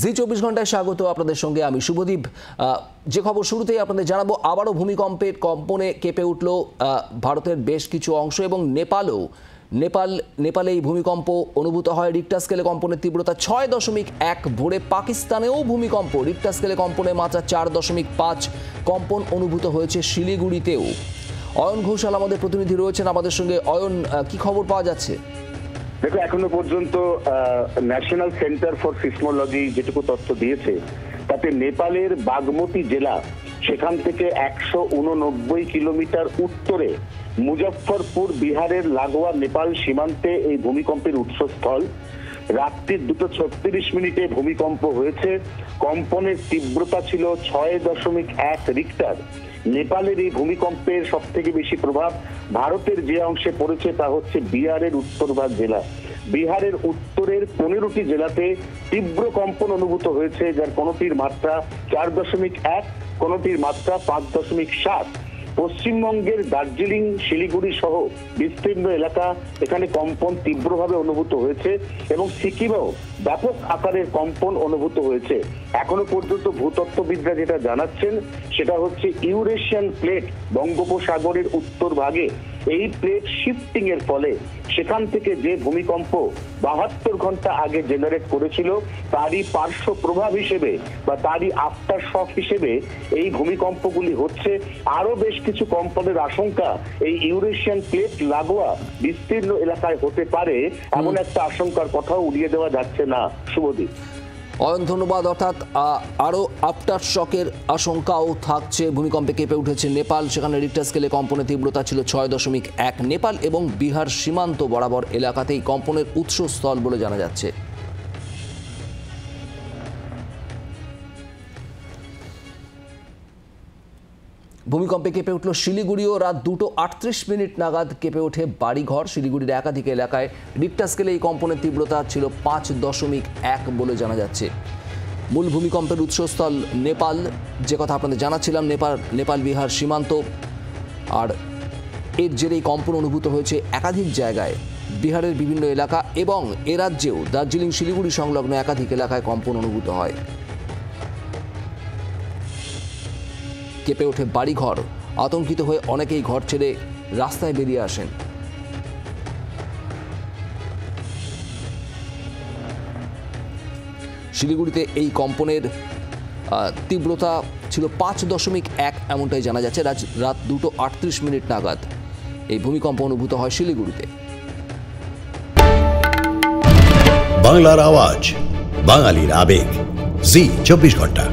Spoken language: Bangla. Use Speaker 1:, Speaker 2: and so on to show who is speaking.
Speaker 1: জি 24 ঘন্টায় স্বাগত আপনাদের সঙ্গে আমি শুভদীপ। যে খবর শুরুতেই আপনাদের জানাবো, আবারও ভূমিকম্পের কম্পনে কেঁপে উঠল ভারতের বেশ কিছু অংশ এবং নেপালে এই ভূমিকম্প অনুভূত হয়। রিক্টার স্কেলে কম্পনের তীব্রতা 6.1। ভোরে পাকিস্তানেও ভূমিকম্প, রিক্টার স্কেলে কম্পনের মাত্রা 4.5। কম্পন অনুভূত হয়েছে শিলিগুড়িতেও। অয়ন ঘোষাল আমাদের প্রতিনিধি রয়েছেন আমাদের সঙ্গে। অয়ন, কি খবর পাওয়া যাচ্ছে?
Speaker 2: দেখো, এখনো পর্যন্ত ন্যাশনাল সেন্টার ফর সিসমোলজি যেটুকু তথ্য দিয়েছে তাতে নেপালের বাগমতি জেলা, সেখান থেকে 189 কিলোমিটার উত্তরে মুজফ্ফরপুর বিহারের লাগোয়া নেপাল সীমান্তে এই ভূমিকম্পের উৎসস্থল। রাত্রি 2:36 ভূমিকম্প হয়েছে। কম্পনের তীব্রতা ছিল 6.1 রিক্টার। নেপালের এই ভূমিকম্পের সব থেকে বেশি প্রভাব ভারতের যে অংশে পড়েছে তা হচ্ছে বিহারের উত্তরভাগ জেলা। বিহারের উত্তরের 15টি জেলাতে তীব্র কম্পন অনুভূত হয়েছে, যার কোনটির মাত্রা 4.1, কোনটির মাত্রা 5.7। পশ্চিমবঙ্গের দার্জিলিং, শিলিগুড়ি সহ বিস্তীর্ণ এলাকা, এখানে কম্পন তীব্রভাবে অনুভূত হয়েছে এবং সিকিমেও ব্যাপক আকারের কম্পন অনুভূত হয়েছে। এখনো পর্যন্ত ভূতত্ত্ববিদরা যেটা জানাচ্ছেন সেটা হচ্ছে ইউরেশিয়ান প্লেট বঙ্গোপসাগরের উত্তর ভাগে, এই প্লেট শিফটিং এর ফলে সেখান থেকে যে ভূমিকম্প 72 ঘন্টা আগে জেনারেট করেছিল তারই পার্শ্ব প্রভাব হিসেবে বা তারই আফটার শক হিসেবে এই ভূমিকম্পগুলি হচ্ছে। আরো বেশ কিছু কম্পনের আশঙ্কা এই ইউরেশিয়ান প্লেট লাগোয়া বিস্তীর্ণ এলাকায় হতে পারে, এমন একটা আশঙ্কার কথাও উড়িয়ে দেওয়া যাচ্ছে না। শুভদীপ।
Speaker 1: অয়ন, ধন্যবাদ। অর্থাৎ আরও আফটার শকের আশঙ্কাও থাকছে। ভূমিকম্পে কেঁপে উঠেছে নেপাল, সেখানে রিক্টার স্কেলে কম্পনের তীব্রতা ছিল 6.1। নেপাল এবং বিহার সীমান্ত বরাবর এলাকাতেই কম্পনের উৎসস্থল বলে জানা যাচ্ছে। ভূমিকম্পে কেঁপে উঠল শিলিগুড়িও। রাত 2:38 নাগাদ কেঁপে ওঠে বাড়িঘর। শিলিগুড়ির একাধিক এলাকায় রিক্টার স্কেলে এই কম্পনের তীব্রতা ছিল 5.1 বলে জানা যাচ্ছে। মূল ভূমিকম্পের উৎসস্থল নেপাল, যে কথা আপনাদের জানাচ্ছিলাম, নেপাল বিহার সীমান্ত। আর এর জেরেই কম্পন অনুভূত হয়েছে একাধিক জায়গায়, বিহারের বিভিন্ন এলাকা এবং এ রাজ্যেও দার্জিলিং, শিলিগুড়ি সংলগ্ন একাধিক এলাকায় কম্পন অনুভূত হয়। কেঁপে ওঠে বাড়িঘর। আতঙ্কিত হয়ে অনেকেই ঘর ছেড়ে রাস্তায় বেরিয়ে আসেন। শিলিগুড়িতে এই কম্পনের তীব্রতা ছিল 5.1, এমনটাই জানা যাচ্ছে। রাত 2:38 নাগাদ এই ভূমিকম্প অনুভূত হয় শিলিগুড়িতে।
Speaker 3: বাংলার আওয়াজ, বাঙালির আবেগ, জি 24 ঘন্টা।